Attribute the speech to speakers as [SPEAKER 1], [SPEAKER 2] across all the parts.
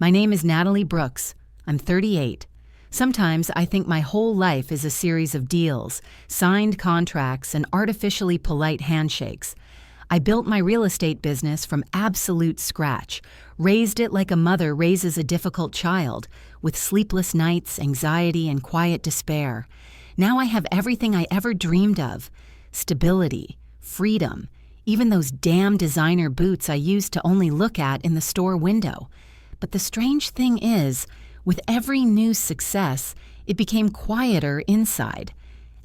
[SPEAKER 1] My name is Natalie Brooks. I'm 38. Sometimes I think my whole life is a series of deals, signed contracts, and artificially polite handshakes. I built my real estate business from absolute scratch, raised it like a mother raises a difficult child, with sleepless nights, anxiety, and quiet despair. Now I have everything I ever dreamed of: stability, freedom, even those damn designer boots I used to only look at in the store window. But the strange thing is, with every new success, it became quieter inside.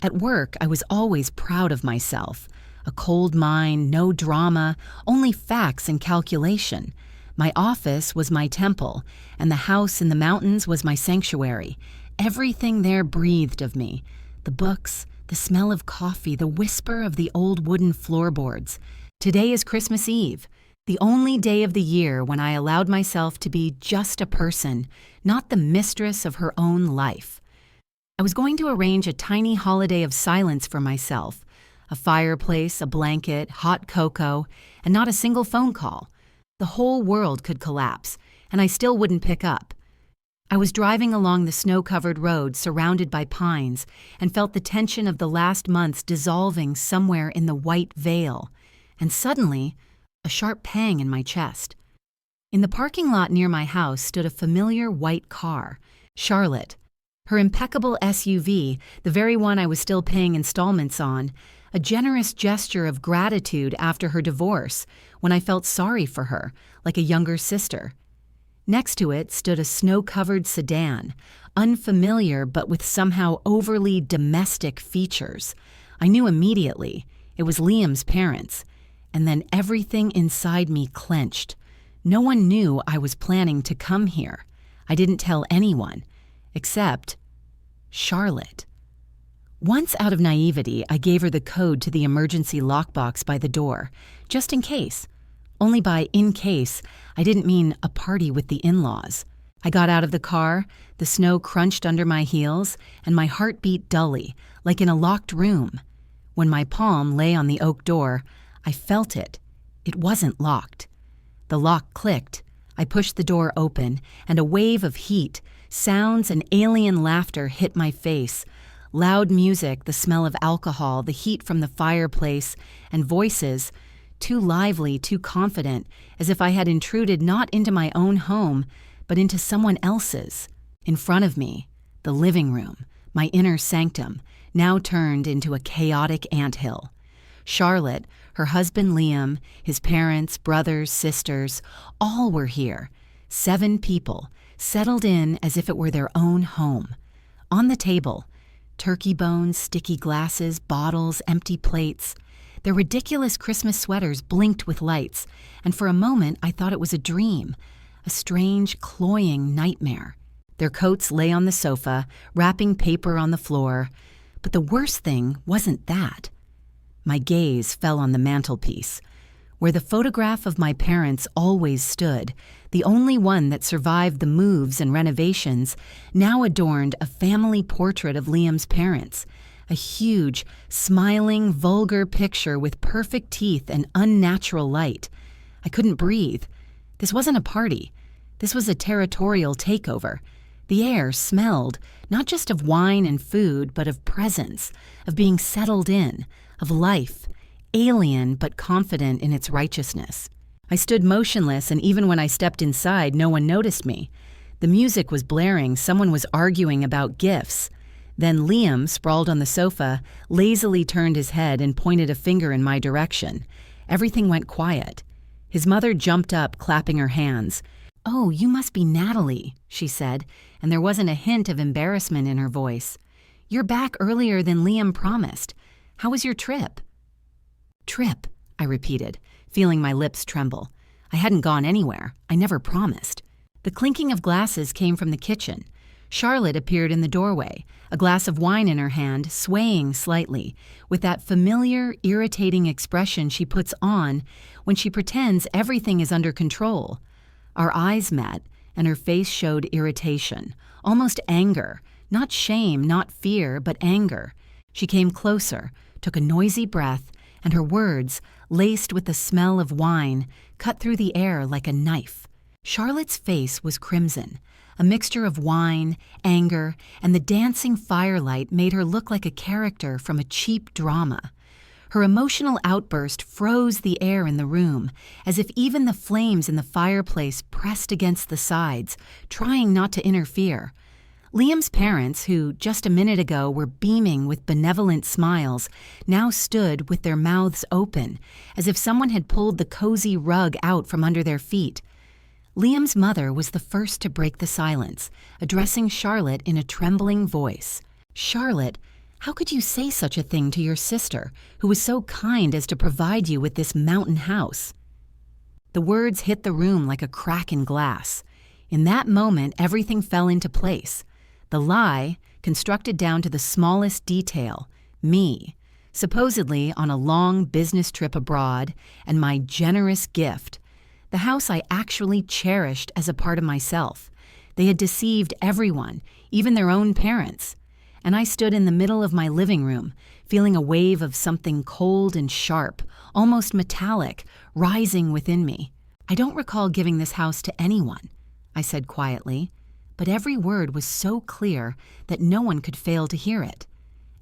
[SPEAKER 1] At work, I was always proud of myself. A cold mind, no drama, only facts and calculation. My office was my temple, and the house in the mountains was my sanctuary. Everything there breathed of me. The books, the smell of coffee, the whisper of the old wooden floorboards. Today is Christmas Eve, the only day of the year when I allowed myself to be just a person, not the mistress of her own life. I was going to arrange a tiny holiday of silence for myself. A fireplace, a blanket, hot cocoa, and not a single phone call. The whole world could collapse, and I still wouldn't pick up. I was driving along the snow-covered road surrounded by pines and felt the tension of the last months dissolving somewhere in the white veil. And suddenly, a sharp pang in my chest. In the parking lot near my house stood a familiar white car, Charlotte. Her impeccable SUV, the very one I was still paying installments on, a generous gesture of gratitude after her divorce, when I felt sorry for her, like a younger sister. Next to it stood a snow-covered sedan, unfamiliar but with somehow overly domestic features. I knew immediately it was Liam's parents. And then everything inside me clenched. No one knew I was planning to come here. I didn't tell anyone, except Charlotte. Once out of naivety, I gave her the code to the emergency lockbox by the door, just in case. Only by in case, I didn't mean a party with the in-laws. I got out of the car, the snow crunched under my heels, and my heart beat dully, like in a locked room. When my palm lay on the oak door, I felt it. It wasn't locked. The lock clicked. I pushed the door open, and a wave of heat, sounds, and alien laughter hit my face. Loud music, the smell of alcohol, the heat from the fireplace, and voices, too lively, too confident, as if I had intruded not into my own home, but into someone else's. In front of me, the living room, my inner sanctum, now turned into a chaotic anthill. Charlotte, her husband Liam, his parents, brothers, sisters, all were here. 7 people, settled in as if it were their own home. On the table, turkey bones, sticky glasses, bottles, empty plates. Their ridiculous Christmas sweaters blinked with lights, and for a moment I thought it was a dream, a strange, cloying nightmare. Their coats lay on the sofa, wrapping paper on the floor. But the worst thing wasn't that. My gaze fell on the mantelpiece, where the photograph of my parents always stood, the only one that survived the moves and renovations, now adorned a family portrait of Liam's parents, a huge, smiling, vulgar picture with perfect teeth and unnatural light. I couldn't breathe. This wasn't a party. This was a territorial takeover. The air smelled, not just of wine and food, but of presence, of being settled in, of life, alien but confident in its righteousness. I stood motionless, and even when I stepped inside, no one noticed me. The music was blaring, someone was arguing about gifts. Then Liam, sprawled on the sofa, lazily turned his head and pointed a finger in my direction. Everything went quiet. His mother jumped up, clapping her hands. "Oh, you must be Natalie," she said, and there wasn't a hint of embarrassment in her voice. "You're back earlier than Liam promised. How was your trip?" "Trip," I repeated, feeling my lips tremble. I hadn't gone anywhere. I never promised. The clinking of glasses came from the kitchen. Charlotte appeared in the doorway, a glass of wine in her hand, swaying slightly, with that familiar, irritating expression she puts on when she pretends everything is under control. Our eyes met, and her face showed irritation, almost anger, not shame, not fear, but anger. She came closer, took a noisy breath, and her words, laced with the smell of wine, cut through the air like a knife. Charlotte's face was crimson. A mixture of wine, anger, and the dancing firelight made her look like a character from a cheap drama. Her emotional outburst froze the air in the room, as if even the flames in the fireplace pressed against the sides, trying not to interfere. Liam's parents, who just a minute ago were beaming with benevolent smiles, now stood with their mouths open, as if someone had pulled the cozy rug out from under their feet. Liam's mother was the first to break the silence, addressing Charlotte in a trembling voice. "Charlotte, how could you say such a thing to your sister, who was so kind as to provide you with this mountain house?" The words hit the room like a crack in glass. In that moment, everything fell into place. The lie, constructed down to the smallest detail, me, supposedly on a long business trip abroad, and my generous gift, the house I actually cherished as a part of myself. They had deceived everyone, even their own parents. And I stood in the middle of my living room, feeling a wave of something cold and sharp, almost metallic, rising within me. "I don't recall giving this house to anyone," I said quietly, but every word was so clear that no one could fail to hear it.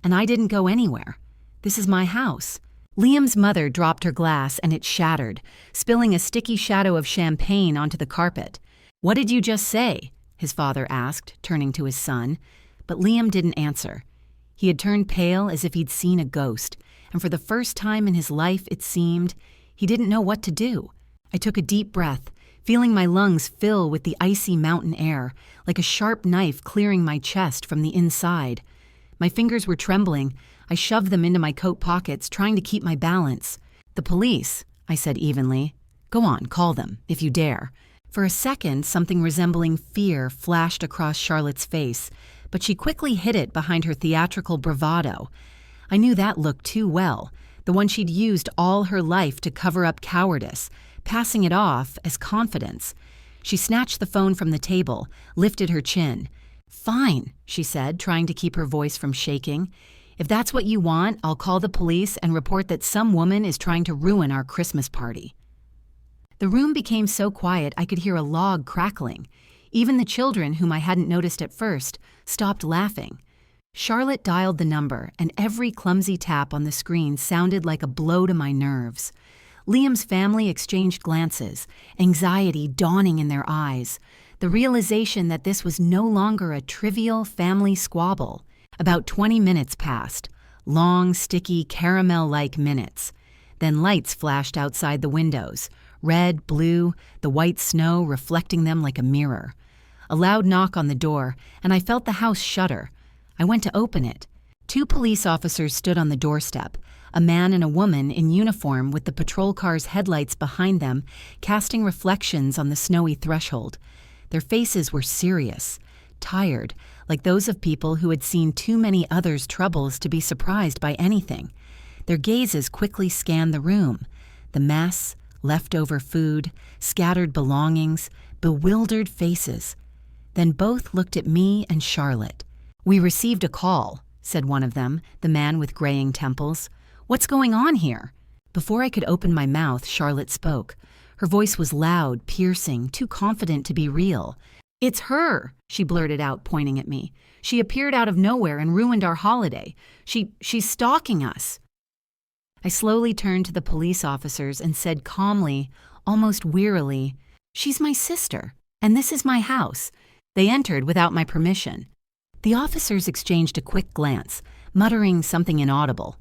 [SPEAKER 1] "And I didn't go anywhere. This is my house." Liam's mother dropped her glass and it shattered, spilling a sticky shadow of champagne onto the carpet. "What did you just say?" his father asked, turning to his son. But Liam didn't answer. He had turned pale as if he'd seen a ghost, and for the first time in his life, it seemed, he didn't know what to do. I took a deep breath, feeling my lungs fill with the icy mountain air, like a sharp knife clearing my chest from the inside. My fingers were trembling. I shoved them into my coat pockets, trying to keep my balance. "The police," I said evenly. "Go on, call them, if you dare." For a second, something resembling fear flashed across Charlotte's face, but she quickly hid it behind her theatrical bravado. I knew that look too well, the one she'd used all her life to cover up cowardice, passing it off as confidence. She snatched the phone from the table, lifted her chin. "Fine," she said, trying to keep her voice from shaking. "If that's what you want, I'll call the police and report that some woman is trying to ruin our Christmas party." The room became so quiet I could hear a log crackling. Even the children, whom I hadn't noticed at first, stopped laughing. Charlotte dialed the number, and every clumsy tap on the screen sounded like a blow to my nerves. Liam's family exchanged glances, anxiety dawning in their eyes, the realization that this was no longer a trivial family squabble. About 20 minutes passed, long, sticky, caramel-like minutes. Then lights flashed outside the windows, red, blue, the white snow reflecting them like a mirror. A loud knock on the door, and I felt the house shudder. I went to open it. 2 police officers stood on the doorstep, a man and a woman in uniform with the patrol car's headlights behind them, casting reflections on the snowy threshold. Their faces were serious, tired, like those of people who had seen too many others' troubles to be surprised by anything. Their gazes quickly scanned the room. The mess, leftover food, scattered belongings, bewildered faces. Then both looked at me and Charlotte. "We received a call," said one of them, the man with graying temples. "What's going on here?" Before I could open my mouth, Charlotte spoke. Her voice was loud, piercing, too confident to be real. "It's her," she blurted out, pointing at me. "She appeared out of nowhere and ruined our holiday. She's stalking us." I slowly turned to the police officers and said calmly, almost wearily, "She's my sister, and this is my house." They entered without my permission. The officers exchanged a quick glance, muttering something inaudible.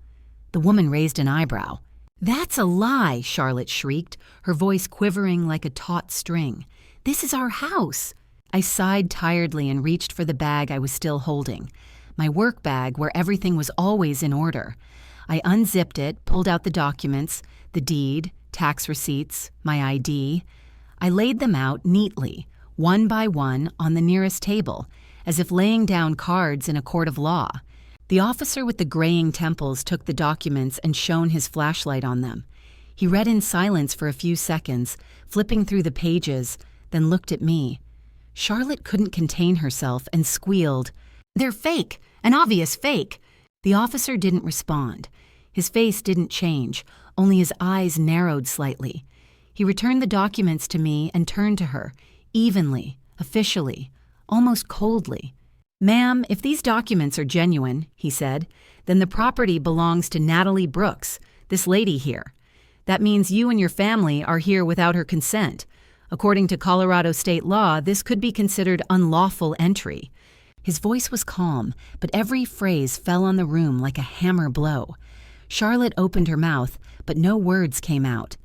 [SPEAKER 1] The woman raised an eyebrow. "That's a lie," Charlotte shrieked, her voice quivering like a taut string. "This is our house." I sighed tiredly and reached for the bag I was still holding, my work bag where everything was always in order. I unzipped it, pulled out the documents, the deed, tax receipts, my ID. I laid them out neatly, one by one, on the nearest table, as if laying down cards in a court of law. The officer with the graying temples took the documents and shone his flashlight on them. He read in silence for a few seconds, flipping through the pages, then looked at me. Charlotte couldn't contain herself and squealed, "They're fake, an obvious fake." The officer didn't respond. His face didn't change, only his eyes narrowed slightly. He returned the documents to me and turned to her, Evenly, officially, almost coldly. "Ma'am, if these documents are genuine," he said, "then the property belongs to Natalie Brooks, this lady here. That means you and your family are here without her consent. According to Colorado state law, this could be considered unlawful entry." His voice was calm, but every phrase fell on the room like a hammer blow. Charlotte opened her mouth, but no words came out.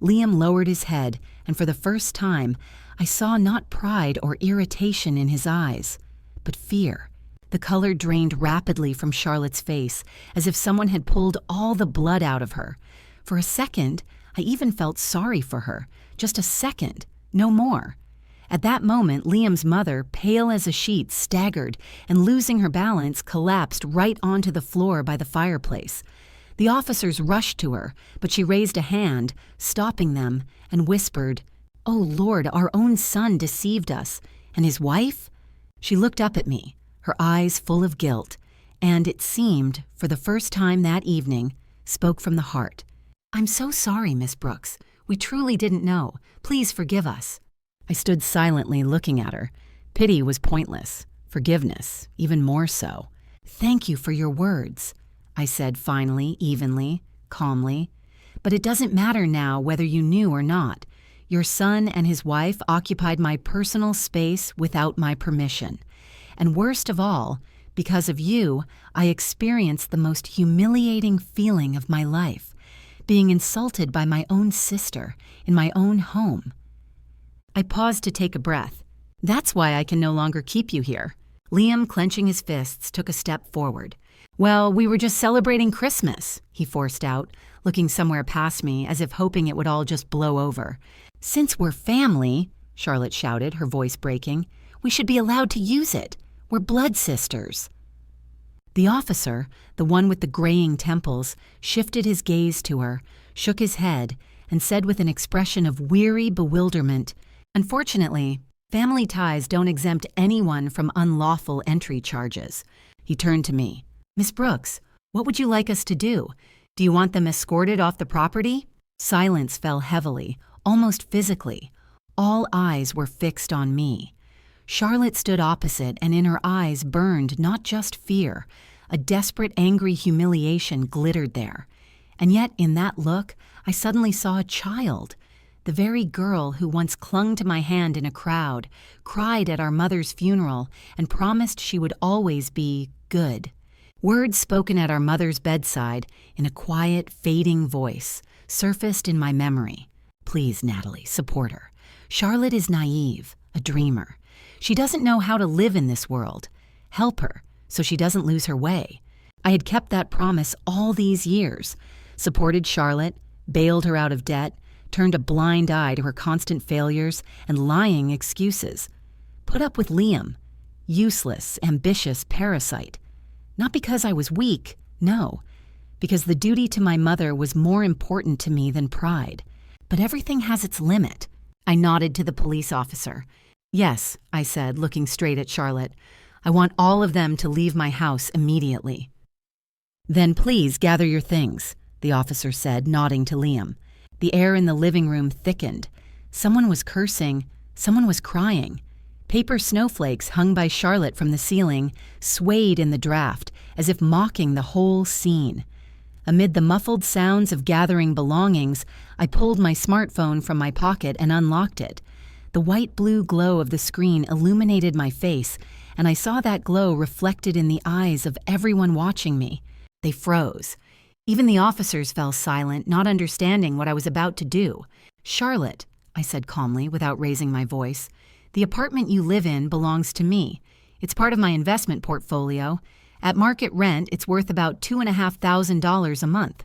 [SPEAKER 1] Liam lowered his head, and for the first time, I saw not pride or irritation in his eyes, but fear. The color drained rapidly from Charlotte's face, as if someone had pulled all the blood out of her. For a second, I even felt sorry for her. Just a second, no more. At that moment, Liam's mother, pale as a sheet, staggered and, losing her balance, collapsed right onto the floor by the fireplace. The officers rushed to her, but she raised a hand, stopping them, and whispered, "Oh Lord, our own son deceived us. And his wife?" She looked up at me, her eyes full of guilt, and it seemed, for the first time that evening, spoke from the heart. "I'm so sorry, Miss Brooks. We truly didn't know. Please forgive us." I stood silently looking at her. Pity was pointless. Forgiveness, even more so. "Thank you for your words," I said finally, evenly, calmly. "But it doesn't matter now whether you knew or not. Your son and his wife occupied my personal space without my permission. And worst of all, because of you, I experienced the most humiliating feeling of my life, being insulted by my own sister in my own home." I paused to take a breath. "That's why I can no longer keep you here." Liam, clenching his fists, took a step forward. "Well, we were just celebrating Christmas," he forced out, looking somewhere past me as if hoping it would all just blow over. "Since we're family," Charlotte shouted, her voice breaking, "we should be allowed to use it. We're blood sisters." The officer, the one with the graying temples, shifted his gaze to her, shook his head, and said with an expression of weary bewilderment, "Unfortunately, family ties don't exempt anyone from unlawful entry charges." He turned to me. "Miss Brooks, what would you like us to do? Do you want them escorted off the property?" Silence fell heavily, almost physically. All eyes were fixed on me. Charlotte stood opposite, and in her eyes burned not just fear. A desperate, angry humiliation glittered there. And yet, in that look, I suddenly saw a child. The very girl who once clung to my hand in a crowd, cried at our mother's funeral, and promised she would always be good. Words spoken at our mother's bedside in a quiet, fading voice surfaced in my memory. "Please, Natalie, support her. Charlotte is naive, a dreamer. She doesn't know how to live in this world. Help her so she doesn't lose her way." I had kept that promise all these years, supported Charlotte, bailed her out of debt, turned a blind eye to her constant failures and lying excuses. Put up with Liam, useless, ambitious parasite. Not because I was weak, no, because the duty to my mother was more important to me than pride. But everything has its limit. I nodded to the police officer. "Yes," I said, looking straight at Charlotte. "I want all of them to leave my house immediately." "Then please gather your things," the officer said, nodding to Liam. The air in the living room thickened. Someone was cursing, someone was crying. Paper snowflakes hung by Charlotte from the ceiling swayed in the draft, as if mocking the whole scene. Amid the muffled sounds of gathering belongings, I pulled my smartphone from my pocket and unlocked it. The white-blue glow of the screen illuminated my face, and I saw that glow reflected in the eyes of everyone watching me. They froze. Even the officers fell silent, not understanding what I was about to do. "Charlotte," I said calmly, without raising my voice, "the apartment you live in belongs to me. It's part of my investment portfolio. At market rent, it's worth about $2,500 a month.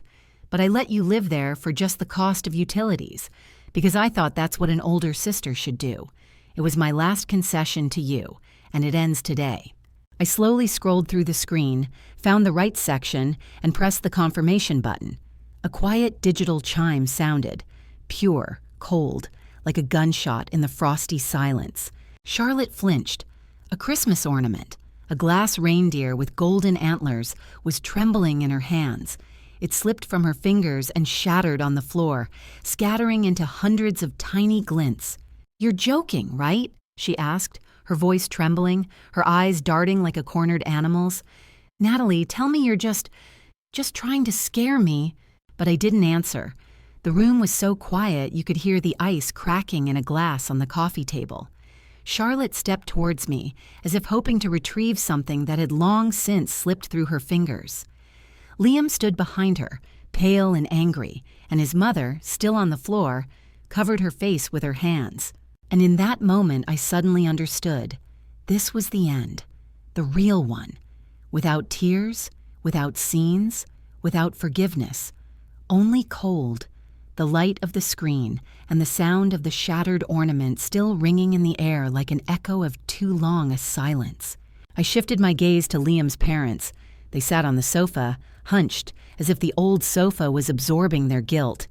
[SPEAKER 1] But I let you live there for just the cost of utilities, because I thought that's what an older sister should do. It was my last concession to you, and it ends today." I slowly scrolled through the screen, found the right section, and pressed the confirmation button. A quiet digital chime sounded, pure, cold, like a gunshot in the frosty silence. Charlotte flinched. A Christmas ornament, a glass reindeer with golden antlers, was trembling in her hands. It slipped from her fingers and shattered on the floor, scattering into hundreds of tiny glints. "You're joking, right?" she asked, her voice trembling, her eyes darting like a cornered animal's. "Natalie, tell me you're just trying to scare me." But I didn't answer. The room was so quiet you could hear the ice cracking in a glass on the coffee table. Charlotte stepped towards me, as if hoping to retrieve something that had long since slipped through her fingers. Liam stood behind her, pale and angry, and his mother, still on the floor, covered her face with her hands. And in that moment I suddenly understood. This was the end, the real one. Without tears, without scenes, without forgiveness. Only cold, the light of the screen, and the sound of the shattered ornament still ringing in the air like an echo of too long a silence. I shifted my gaze to Liam's parents. They sat on the sofa, hunched, as if the old sofa was absorbing their guilt.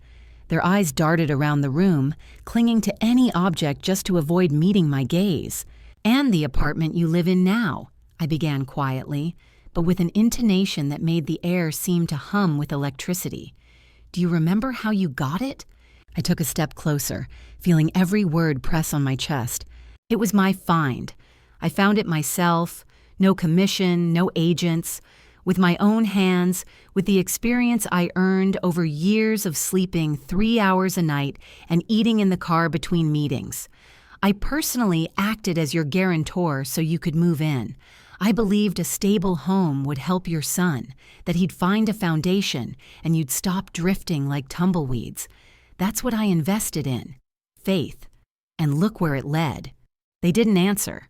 [SPEAKER 1] Their eyes darted around the room, clinging to any object just to avoid meeting my gaze. "And the apartment you live in now," I began quietly, but with an intonation that made the air seem to hum with electricity. "Do you remember how you got it?" I took a step closer, feeling every word press on my chest. "It was my find. I found it myself, no commission, no agents, with my own hands, with the experience I earned over years of sleeping 3 hours a night and eating in the car between meetings. I personally acted as your guarantor so you could move in. I believed a stable home would help your son, that he'd find a foundation and you'd stop drifting like tumbleweeds. That's what I invested in. Faith. And look where it led." They didn't answer.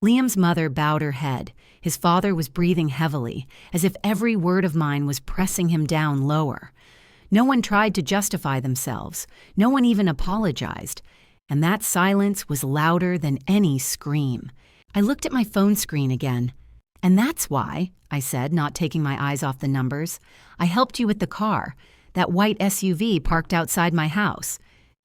[SPEAKER 1] Liam's mother bowed her head. His father was breathing heavily, as if every word of mine was pressing him down lower. No one tried to justify themselves. No one even apologized. And that silence was louder than any scream. I looked at my phone screen again. "And that's why," I said, not taking my eyes off the numbers, "I helped you with the car, that white SUV parked outside my house."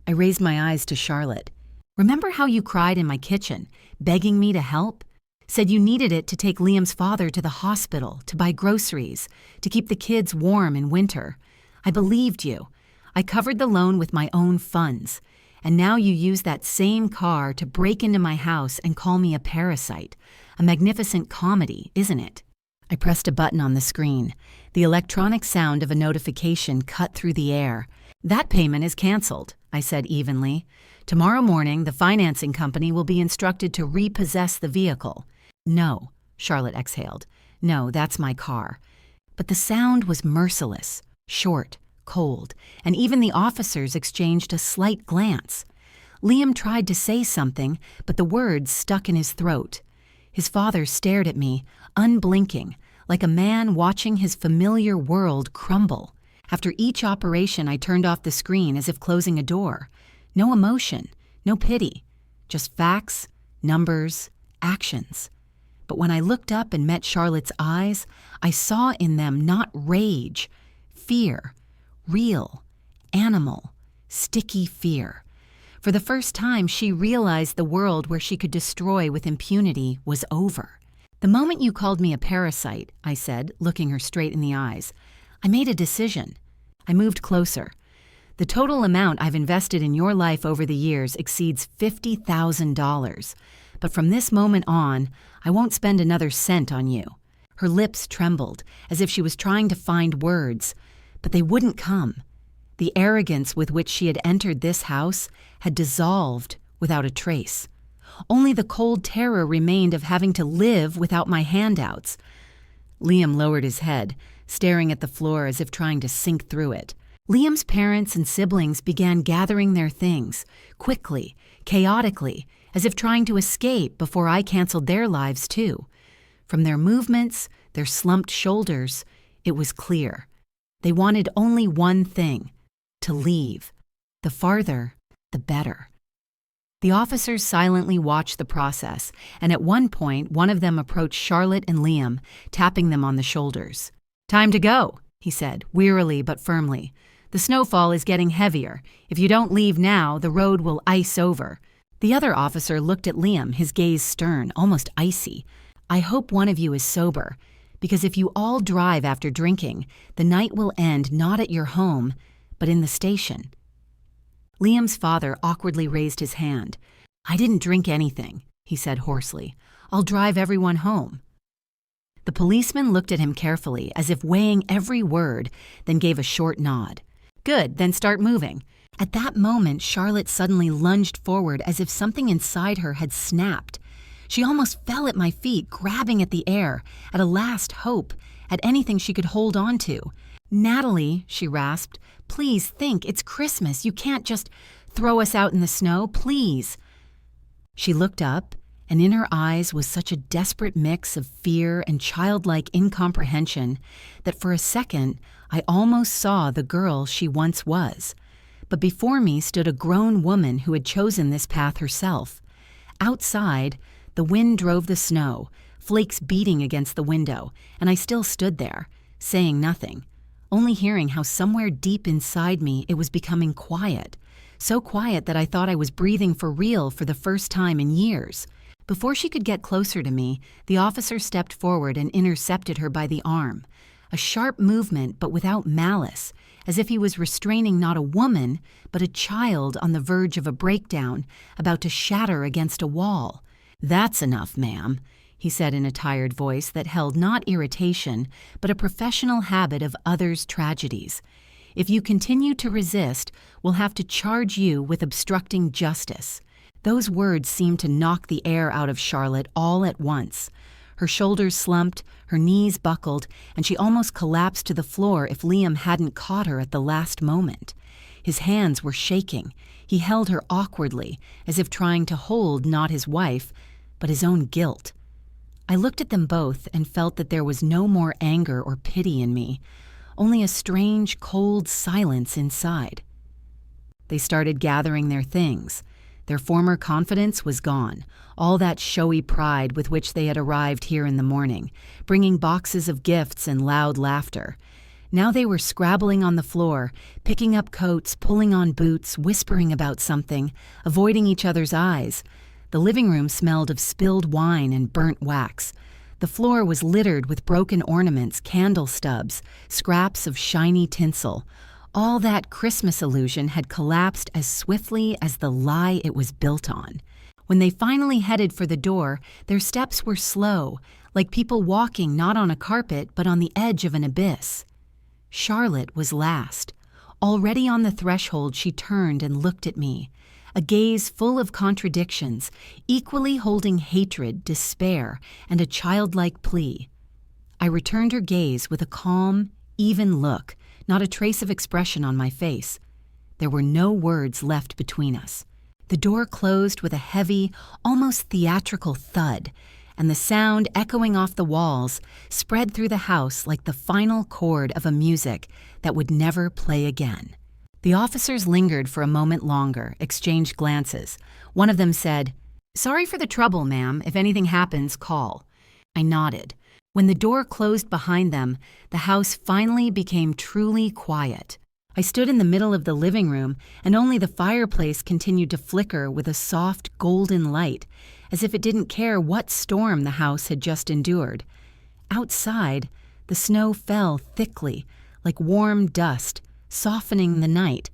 [SPEAKER 1] I raised my eyes to Charlotte. "Remember how you cried in my kitchen, begging me to help? Said you needed it to take Liam's father to the hospital, to buy groceries, to keep the kids warm in winter. I believed you. I covered the loan with my own funds. And now you use that same car to break into my house and call me a parasite. A magnificent comedy, isn't it?" I pressed a button on the screen. The electronic sound of a notification cut through the air. "That payment is canceled," I said evenly. "Tomorrow morning, the financing company will be instructed to repossess the vehicle." "No," Charlotte exhaled. "No, that's my car." But the sound was merciless, short, cold, and even the officers exchanged a slight glance. Liam tried to say something, but the words stuck in his throat. His father stared at me, unblinking, like a man watching his familiar world crumble. After each operation, I turned off the screen as if closing a door. No emotion, no pity, just facts, numbers, actions. But when I looked up and met Charlotte's eyes, I saw in them not rage, fear, real, animal, sticky fear. For the first time, she realized the world where she could destroy with impunity was over. "The moment you called me a parasite," I said, looking her straight in the eyes, "I made a decision." I moved closer. "The total amount I've invested in your life over the years exceeds $50,000. But from this moment on, I won't spend another cent on you." Her lips trembled, as if she was trying to find words, but they wouldn't come. The arrogance with which she had entered this house had dissolved without a trace. Only the cold terror remained of having to live without my handouts. Liam lowered his head, staring at the floor as if trying to sink through it. Liam's parents and siblings began gathering their things, quickly, chaotically, as if trying to escape before I canceled their lives too. From their movements, their slumped shoulders, it was clear. They wanted only one thing: to leave. The farther, the better. The officers silently watched the process, and at one point, one of them approached Charlotte and Liam, tapping them on the shoulders. "Time to go," he said, wearily but firmly. "The snowfall is getting heavier. If you don't leave now, the road will ice over." The other officer looked at Liam, his gaze stern, almost icy. "I hope one of you is sober, because if you all drive after drinking, the night will end not at your home, but in the station." Liam's father awkwardly raised his hand. "I didn't drink anything," he said hoarsely. "I'll drive everyone home." The policeman looked at him carefully, as if weighing every word, then gave a short nod. "Good, then start moving." At that moment, Charlotte suddenly lunged forward as if something inside her had snapped. She almost fell at my feet, grabbing at the air, at a last hope, at anything she could hold on to. "Natalie," she rasped, "please think, it's Christmas. You can't just throw us out in the snow, please." She looked up, and in her eyes was such a desperate mix of fear and childlike incomprehension that for a second I almost saw the girl she once was. But before me stood a grown woman who had chosen this path herself. Outside, the wind drove the snow, flakes beating against the window, and I still stood there, saying nothing, only hearing how somewhere deep inside me it was becoming quiet, so quiet that I thought I was breathing for real for the first time in years. Before she could get closer to me, the officer stepped forward and intercepted her by the arm. A sharp movement, but without malice, as if he was restraining not a woman, but a child on the verge of a breakdown, about to shatter against a wall. "That's enough, ma'am," he said in a tired voice that held not irritation, but a professional habit of others' tragedies. "If you continue to resist, we'll have to charge you with obstructing justice." Those words seemed to knock the air out of Charlotte all at once. Her shoulders slumped, her knees buckled, and she almost collapsed to the floor if Liam hadn't caught her at the last moment. His hands were shaking. He held her awkwardly, as if trying to hold not his wife, but his own guilt. I looked at them both and felt that there was no more anger or pity in me, only a strange, cold silence inside. They started gathering their things. Their former confidence was gone, all that showy pride with which they had arrived here in the morning, bringing boxes of gifts and loud laughter. Now they were scrabbling on the floor, picking up coats, pulling on boots, whispering about something, avoiding each other's eyes. The living room smelled of spilled wine and burnt wax. The floor was littered with broken ornaments, candle stubs, scraps of shiny tinsel. All that Christmas illusion had collapsed as swiftly as the lie it was built on. When they finally headed for the door, their steps were slow, like people walking not on a carpet but on the edge of an abyss. Charlotte was last. Already on the threshold, she turned and looked at me, a gaze full of contradictions, equally holding hatred, despair, and a childlike plea. I returned her gaze with a calm, even look, not a trace of expression on my face. There were no words left between us. The door closed with a heavy, almost theatrical thud, and the sound echoing off the walls spread through the house like the final chord of a music that would never play again. The officers lingered for a moment longer, exchanged glances. One of them said, "Sorry for the trouble, ma'am. If anything happens, call." I nodded. When the door closed behind them, the house finally became truly quiet. I stood in the middle of the living room, and only the fireplace continued to flicker with a soft, golden light, as if it didn't care what storm the house had just endured. Outside, the snow fell thickly, like warm dust, softening the night,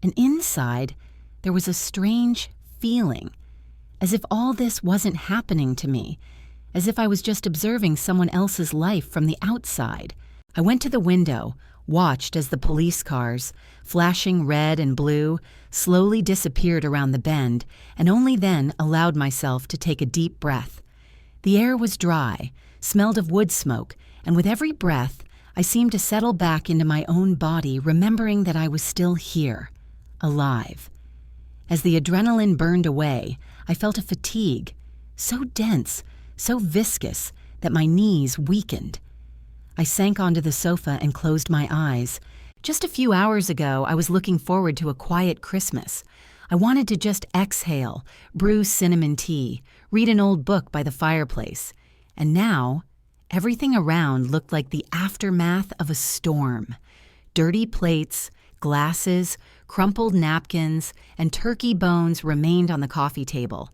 [SPEAKER 1] and inside, there was a strange feeling, as if all this wasn't happening to me, as if I was just observing someone else's life from the outside. I went to the window, watched as the police cars, flashing red and blue, slowly disappeared around the bend, and only then allowed myself to take a deep breath. The air was dry, smelled of wood smoke, and with every breath, I seemed to settle back into my own body, remembering that I was still here, alive. As the adrenaline burned away, I felt a fatigue, so dense, so viscous, that my knees weakened. I sank onto the sofa and closed my eyes. Just a few hours ago, I was looking forward to a quiet Christmas. I wanted to just exhale, brew cinnamon tea, read an old book by the fireplace. And now, everything around looked like the aftermath of a storm. Dirty plates, glasses, crumpled napkins, and turkey bones remained on the coffee table.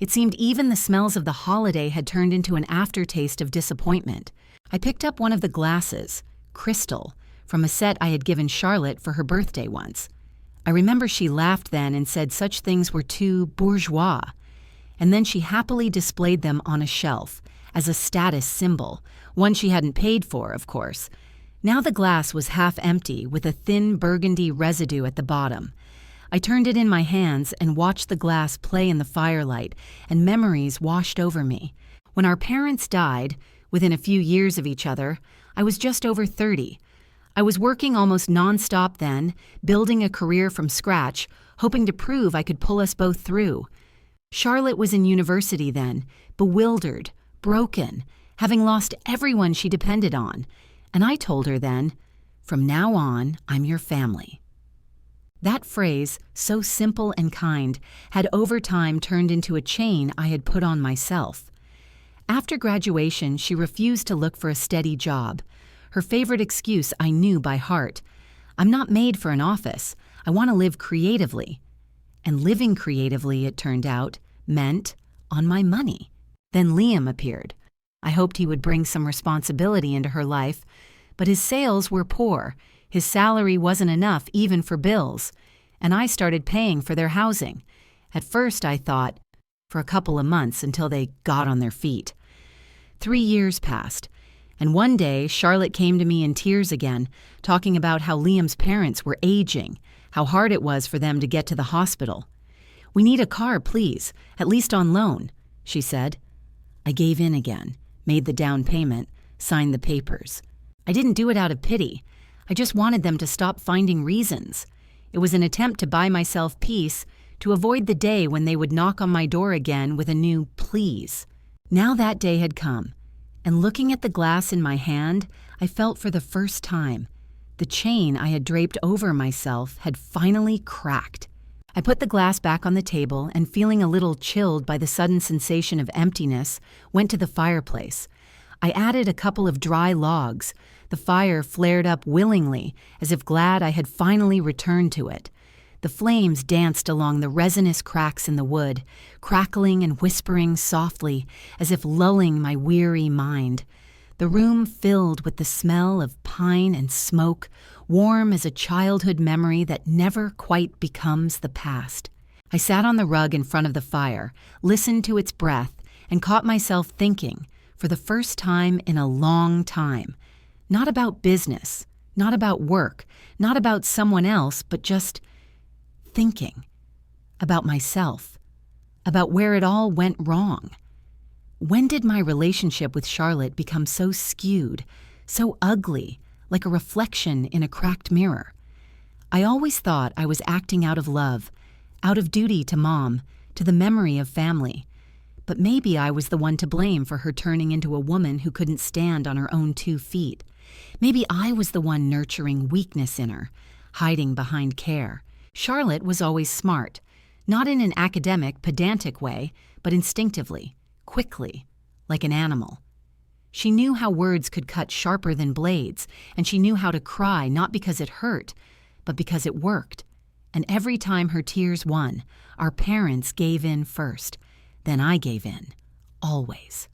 [SPEAKER 1] It seemed even the smells of the holiday had turned into an aftertaste of disappointment. I picked up one of the glasses, crystal, from a set I had given Charlotte for her birthday once. I remember she laughed then and said such things were too bourgeois, and then she happily displayed them on a shelf, as a status symbol, one she hadn't paid for, of course. Now the glass was half empty, with a thin burgundy residue at the bottom. I turned it in my hands and watched the glass play in the firelight, and memories washed over me. When our parents died, within a few years of each other, I was just over 30. I was working almost nonstop then, building a career from scratch, hoping to prove I could pull us both through. Charlotte was in university then, bewildered, broken, having lost everyone she depended on, and I told her then, "From now on, I'm your family." That phrase, so simple and kind, had over time turned into a chain I had put on myself. After graduation, she refused to look for a steady job. Her favorite excuse I knew by heart: "I'm not made for an office. I want to live creatively." And living creatively, it turned out, meant on my money. Then Liam appeared. I hoped he would bring some responsibility into her life, but his sales were poor. His salary wasn't enough even for bills, and I started paying for their housing. At first, I thought, for a couple of months until they got on their feet. 3 years passed, and one day Charlotte came to me in tears again, talking about how Liam's parents were aging, how hard it was for them to get to the hospital. "We need a car, please, at least on loan," she said. I gave in again, made the down payment, signed the papers. I didn't do it out of pity. I just wanted them to stop finding reasons. It was an attempt to buy myself peace, to avoid the day when they would knock on my door again with a new please. Now that day had come, and looking at the glass in my hand, I felt for the first time the chain I had draped over myself had finally cracked. I put the glass back on the table and, feeling a little chilled by the sudden sensation of emptiness, went to the fireplace. I added a couple of dry logs. The fire flared up willingly, as if glad I had finally returned to it. The flames danced along the resinous cracks in the wood, crackling and whispering softly, as if lulling my weary mind. The room filled with the smell of pine and smoke, warm as a childhood memory that never quite becomes the past. I sat on the rug in front of the fire, listened to its breath, and caught myself thinking, for the first time in a long time, not about business, not about work, not about someone else, but just thinking about myself, about where it all went wrong. When did my relationship with Charlotte become so skewed, so ugly, like a reflection in a cracked mirror? I always thought I was acting out of love, out of duty to Mom, to the memory of family. But maybe I was the one to blame for her turning into a woman who couldn't stand on her own 2 feet. Maybe I was the one nurturing weakness in her, hiding behind care. Charlotte was always smart, not in an academic, pedantic way, but instinctively, quickly, like an animal. She knew how words could cut sharper than blades, and she knew how to cry not because it hurt, but because it worked. And every time her tears won, our parents gave in first. Then I gave in, always.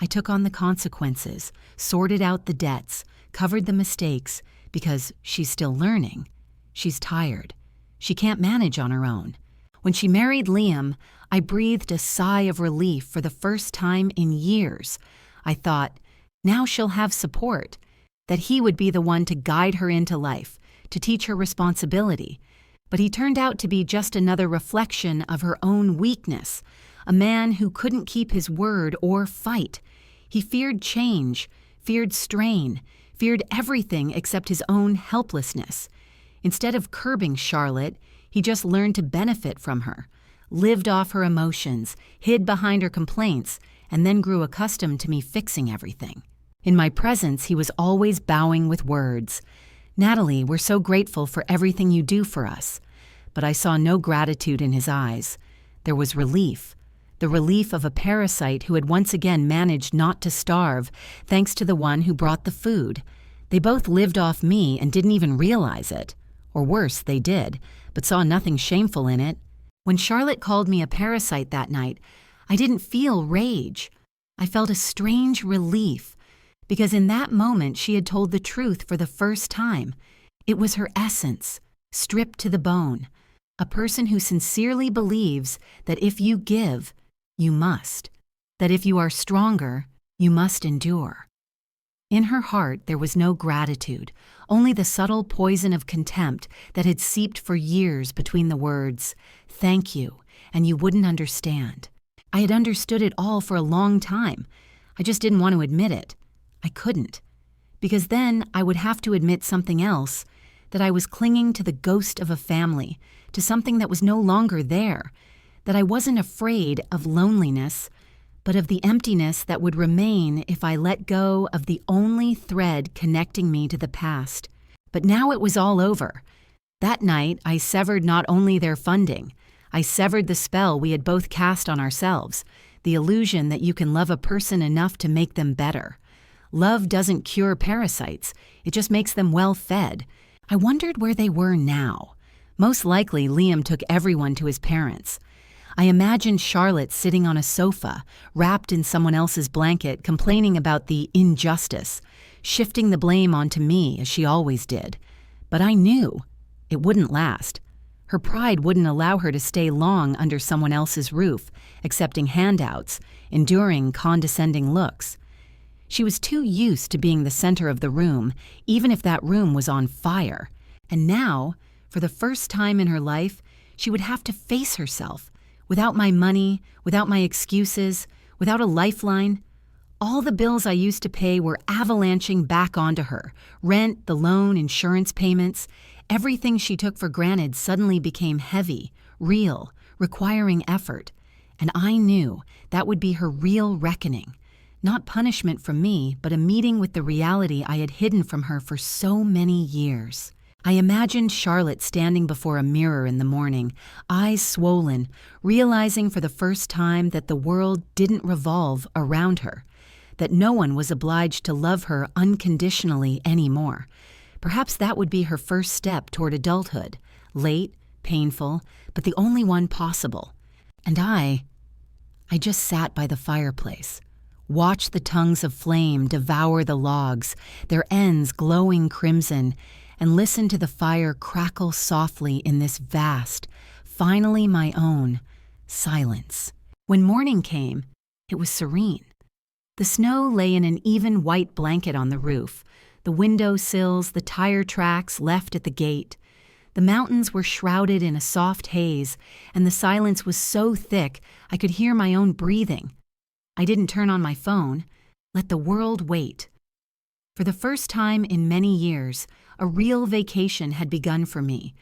[SPEAKER 1] I took on the consequences, sorted out the debts, covered the mistakes, because she's still learning. She's tired. She can't manage on her own. When she married Liam, I breathed a sigh of relief for the first time in years. I thought, now she'll have support, that he would be the one to guide her into life, to teach her responsibility. But he turned out to be just another reflection of her own weakness, a man who couldn't keep his word or fight. He feared change, feared strain, feared everything except his own helplessness. Instead of curbing Charlotte, he just learned to benefit from her, lived off her emotions, hid behind her complaints, and then grew accustomed to me fixing everything. In my presence, he was always bowing with words. "Natalie, we're so grateful for everything you do for us." But I saw no gratitude in his eyes. There was relief. The relief of a parasite who had once again managed not to starve, thanks to the one who brought the food. They both lived off me and didn't even realize it. Or worse, they did, but saw nothing shameful in it. When Charlotte called me a parasite that night, I didn't feel rage. I felt a strange relief, because in that moment she had told the truth for the first time. It was her essence, stripped to the bone, a person who sincerely believes that if you give, you must, that if you are stronger, you must endure. In her heart there was no gratitude, only the subtle poison of contempt that had seeped for years between the words, "Thank you," and "you wouldn't understand." I had understood it all for a long time. I just didn't want to admit it. I couldn't. Because then I would have to admit something else, that I was clinging to the ghost of a family, to something that was no longer there, that I wasn't afraid of loneliness, but of the emptiness that would remain if I let go of the only thread connecting me to the past. But now it was all over. That night, I severed not only their funding, I severed the spell we had both cast on ourselves, the illusion that you can love a person enough to make them better. Love doesn't cure parasites, it just makes them well-fed. I wondered where they were now. Most likely, Liam took everyone to his parents. I imagined Charlotte sitting on a sofa, wrapped in someone else's blanket, complaining about the injustice, shifting the blame onto me as she always did. But I knew it wouldn't last. Her pride wouldn't allow her to stay long under someone else's roof, accepting handouts, enduring condescending looks. She was too used to being the center of the room, even if that room was on fire. And now, for the first time in her life, she would have to face herself. Without my money, without my excuses, without a lifeline, all the bills I used to pay were avalanching back onto her. Rent, the loan, insurance payments, everything she took for granted suddenly became heavy, real, requiring effort. And I knew that would be her real reckoning. Not punishment from me, but a meeting with the reality I had hidden from her for so many years. I imagined Charlotte standing before a mirror in the morning, eyes swollen, realizing for the first time that the world didn't revolve around her, that no one was obliged to love her unconditionally anymore. Perhaps that would be her first step toward adulthood, late, painful, but the only one possible. And I just sat by the fireplace, watched the tongues of flame devour the logs, their ends glowing crimson, and listened to the fire crackle softly in this vast, finally my own, silence. When morning came, it was serene. The snow lay in an even white blanket on the roof, the window sills, the tire tracks left at the gate. The mountains were shrouded in a soft haze, and the silence was so thick I could hear my own breathing. I didn't turn on my phone. Let the world wait. For the first time in many years, a real vacation had begun for me,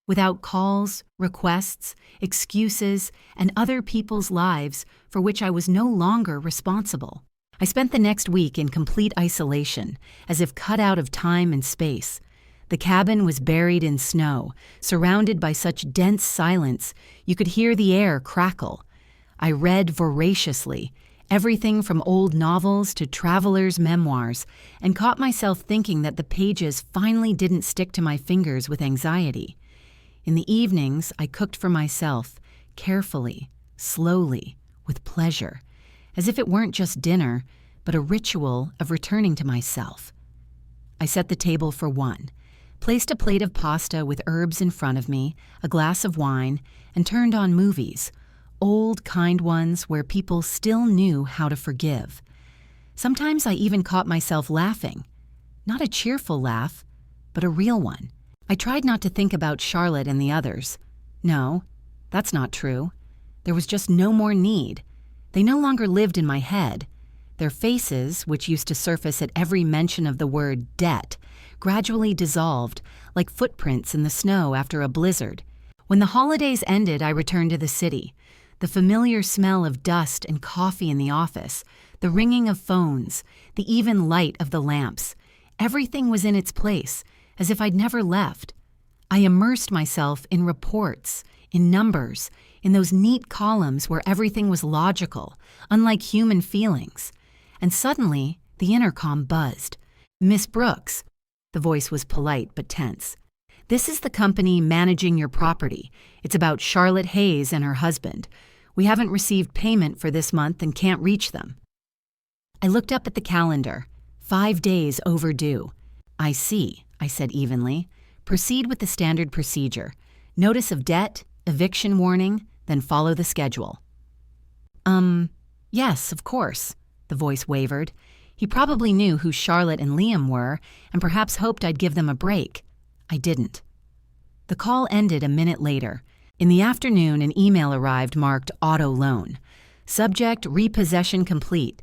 [SPEAKER 1] without calls, requests, excuses, and other people's lives for which I was no longer responsible. I spent the next week in complete isolation, as if cut out of time and space. The cabin was buried in snow, surrounded by such dense silence you could hear the air crackle. I read voraciously, everything from old novels to travelers' memoirs, and caught myself thinking that the pages finally didn't stick to my fingers with anxiety. In the evenings, I cooked for myself, carefully, slowly, with pleasure, as if it weren't just dinner, but a ritual of returning to myself. I set the table for one, placed a plate of pasta with herbs in front of me, a glass of wine, and turned on movies, old, kind ones where people still knew how to forgive. Sometimes I even caught myself laughing. Not a cheerful laugh, but a real one. I tried not to think about Charlotte and the others. No, that's not true. There was just no more need. They no longer lived in my head. Their faces, which used to surface at every mention of the word debt, gradually dissolved, like footprints in the snow after a blizzard. When the holidays ended, I returned to the city. The familiar smell of dust and coffee in the office, the ringing of phones, the even light of the lamps. Everything was in its place, as if I'd never left. I immersed myself in reports, in numbers, in those neat columns where everything was logical, unlike human feelings. And suddenly, the intercom buzzed. "Miss Brooks." The voice was polite but tense. "This is the company managing your property. It's about Charlotte Hayes and her husband. We haven't received payment for this month and can't reach them." I looked up at the calendar. 5 days overdue. "I see," I said evenly. Proceed with the standard procedure. Notice of debt, eviction warning, then follow the schedule. Yes, of course, the voice wavered. He probably knew who Charlotte and Liam were and perhaps hoped I'd give them a break. I didn't. The call ended a minute later. In the afternoon, an email arrived marked auto loan. Subject, repossession complete.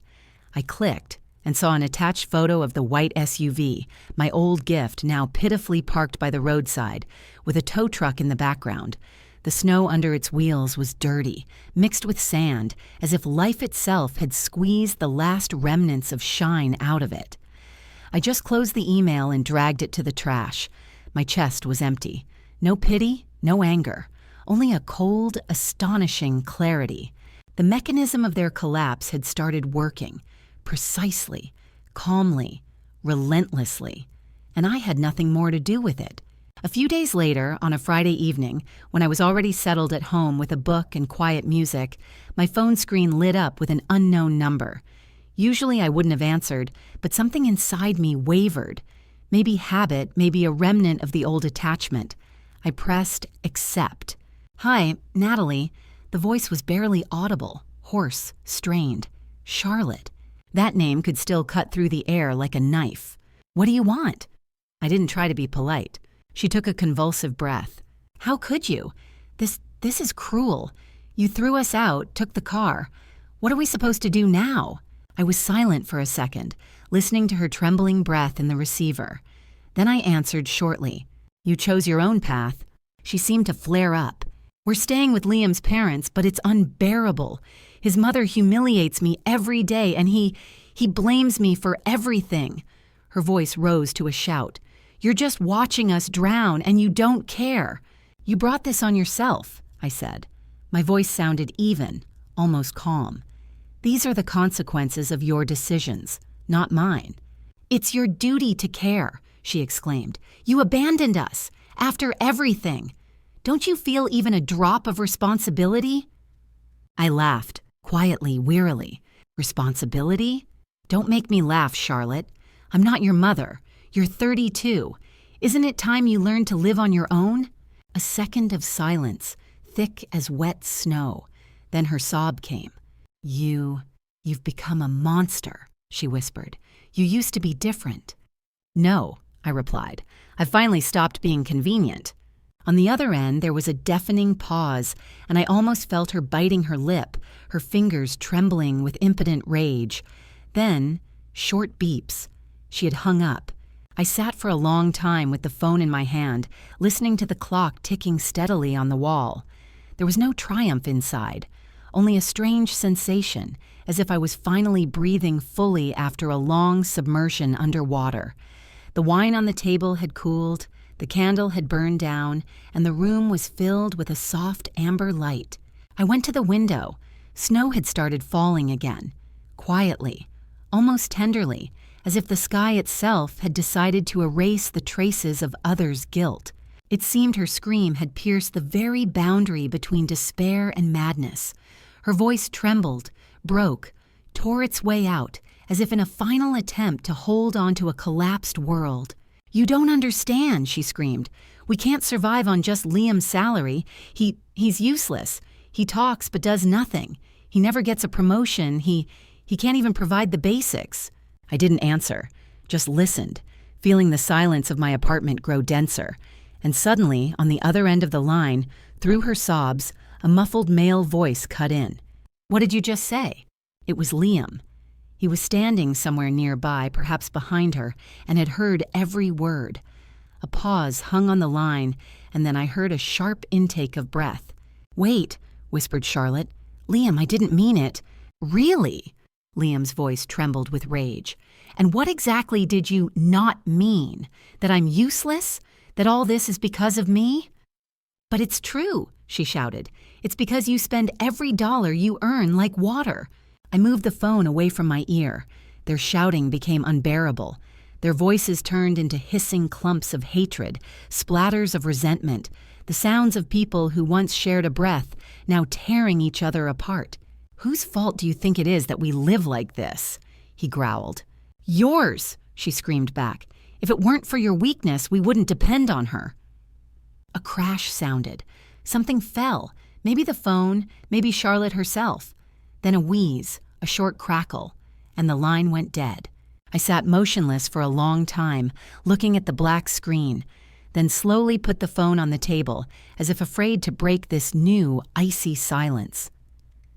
[SPEAKER 1] I clicked and saw an attached photo of the white SUV, my old gift now pitifully parked by the roadside, with a tow truck in the background. The snow under its wheels was dirty, mixed with sand, as if life itself had squeezed the last remnants of shine out of it. I just closed the email and dragged it to the trash. My chest was empty. No pity, no anger. Only a cold, astonishing clarity. The mechanism of their collapse had started working, precisely, calmly, relentlessly, and I had nothing more to do with it. A few days later, on a Friday evening, when I was already settled at home with a book and quiet music, my phone screen lit up with an unknown number. Usually I wouldn't have answered, but something inside me wavered. Maybe habit, maybe a remnant of the old attachment. I pressed accept. "Hi, Natalie." The voice was barely audible, hoarse, strained. Charlotte. That name could still cut through the air like a knife. "What do you want?" I didn't try to be polite. She took a convulsive breath. "How could you? This is cruel. You threw us out, took the car. What are we supposed to do now?" I was silent for a second, listening to her trembling breath in the receiver. Then I answered shortly. "You chose your own path." She seemed to flare up. "We're staying with Liam's parents, but it's unbearable. His mother humiliates me every day, and he blames me for everything." Her voice rose to a shout. "You're just watching us drown, and you don't care." "You brought this on yourself," I said. My voice sounded even, almost calm. "These are the consequences of your decisions, not mine." "It's your duty to care," she exclaimed. "You abandoned us, after everything. Don't you feel even a drop of responsibility?" I laughed, quietly, wearily. "Responsibility? Don't make me laugh, Charlotte. I'm not your mother. You're 32. Isn't it time you learned to live on your own?" A second of silence, thick as wet snow. Then her sob came. You've become a monster," she whispered. "You used to be different." "No," I replied. "I finally stopped being convenient." On the other end, there was a deafening pause, and I almost felt her biting her lip, her fingers trembling with impotent rage. Then, short beeps. She had hung up. I sat for a long time with the phone in my hand, listening to the clock ticking steadily on the wall. There was no triumph inside, only a strange sensation, as if I was finally breathing fully after a long submersion underwater. The wine on the table had cooled, the candle had burned down, and the room was filled with a soft amber light. I went to the window. Snow had started falling again, quietly, almost tenderly, as if the sky itself had decided to erase the traces of others' guilt. It seemed her scream had pierced the very boundary between despair and madness. Her voice trembled, broke, tore its way out, as if in a final attempt to hold on to a collapsed world. "You don't understand," she screamed. "We can't survive on just Liam's salary. He's useless. He talks but does nothing. He never gets a promotion. He can't even provide the basics." I didn't answer, just listened, feeling the silence of my apartment grow denser. And suddenly, on the other end of the line, through her sobs, a muffled male voice cut in. "What did you just say?" It was Liam. He was standing somewhere nearby, perhaps behind her, and had heard every word. A pause hung on the line, and then I heard a sharp intake of breath. "Wait," whispered Charlotte. "Liam, I didn't mean it." "Really?" Liam's voice trembled with rage. "And what exactly did you not mean? That I'm useless? That all this is because of me?" "But it's true," she shouted. "It's because you spend every dollar you earn like water." I moved the phone away from my ear. Their shouting became unbearable. Their voices turned into hissing clumps of hatred, splatters of resentment, the sounds of people who once shared a breath, now tearing each other apart. "Whose fault do you think it is that we live like this?" he growled. "Yours," she screamed back. If it weren't for your weakness, we wouldn't depend on her." A crash sounded. Something fell. Maybe the phone, maybe Charlotte herself. Then a wheeze, a short crackle, and the line went dead. I sat motionless for a long time, looking at the black screen, then slowly put the phone on the table, as if afraid to break this new, icy silence.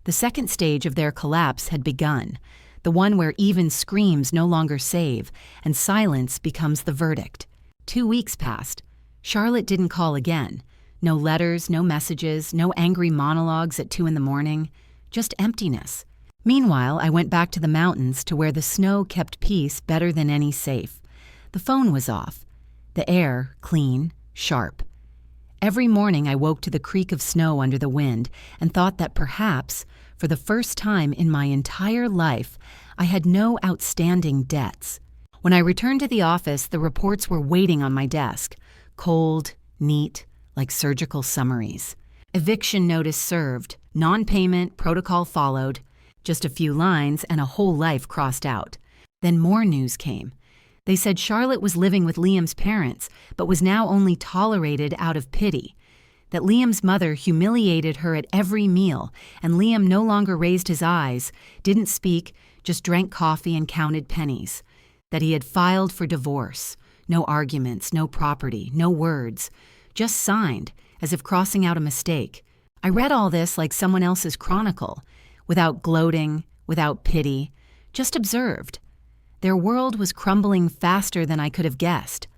[SPEAKER 1] The second stage of their collapse had begun, the one where even screams no longer save, and silence becomes the verdict. 2 weeks passed. Charlotte didn't call again. No letters, no messages, no angry monologues at 2 in the morning, just emptiness. Meanwhile, I went back to the mountains to where the snow kept peace better than any safe. The phone was off. The air, clean, sharp. Every morning I woke to the creak of snow under the wind and thought that perhaps, for the first time in my entire life, I had no outstanding debts. When I returned to the office, the reports were waiting on my desk, cold, neat, like surgical summaries. Eviction notice served, non-payment, protocol followed, just a few lines and a whole life crossed out. Then more news came. They said Charlotte was living with Liam's parents, but was now only tolerated out of pity. That Liam's mother humiliated her at every meal, and Liam no longer raised his eyes, didn't speak, just drank coffee and counted pennies. That he had filed for divorce. No arguments, no property, no words. Just signed, as if crossing out a mistake. I read all this like someone else's chronicle, without gloating, without pity, just observed. Their world was crumbling faster than I could have guessed.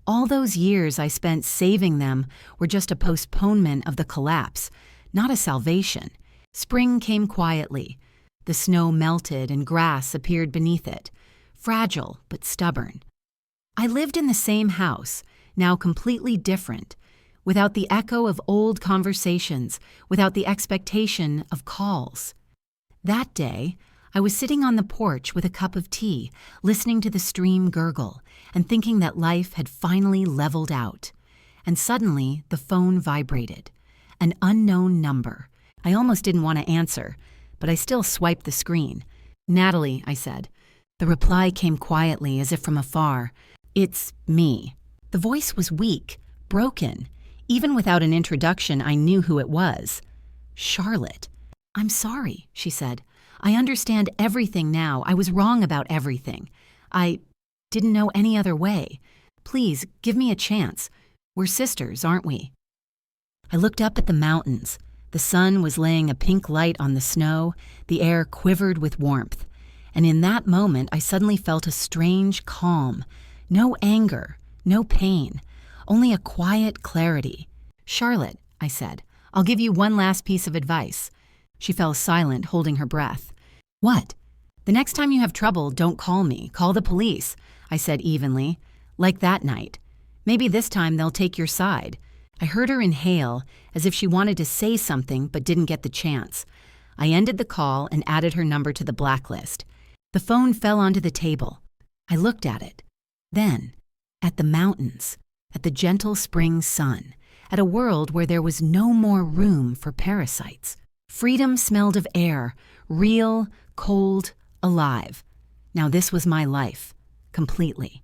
[SPEAKER 1] All those years I spent saving them were just a postponement of the collapse, not a salvation. Spring came quietly. The snow melted and grass appeared beneath it, fragile but stubborn. I lived in the same house, now completely different, without the echo of old conversations, without the expectation of calls. That day, I was sitting on the porch with a cup of tea, listening to the stream gurgle, and thinking that life had finally leveled out. And suddenly, the phone vibrated. An unknown number. I almost didn't want to answer, but I still swiped the screen. "Natalie," I said. The reply came quietly, as if from afar. "It's me." The voice was weak, broken. Even without an introduction, I knew who it was. Charlotte. "I'm sorry," she said. "I understand everything now. I was wrong about everything. I didn't know any other way. Please, give me a chance. We're sisters, aren't we?" I looked up at the mountains. The sun was laying a pink light on the snow. The air quivered with warmth. And in that moment, I suddenly felt a strange calm. No anger, no pain, only a quiet clarity. "Charlotte," I said, "I'll give you one last piece of advice." She fell silent, holding her breath. "What?" "The next time you have trouble, don't call me. Call the police," I said evenly. "Like that night. Maybe this time they'll take your side." I heard her inhale, as if she wanted to say something but didn't get the chance. I ended the call and added her number to the blacklist. The phone fell onto the table. I looked at it. Then, at the mountains, at the gentle spring sun, at a world where there was no more room for parasites. Freedom smelled of air, real, cold, alive. Now this was my life, completely.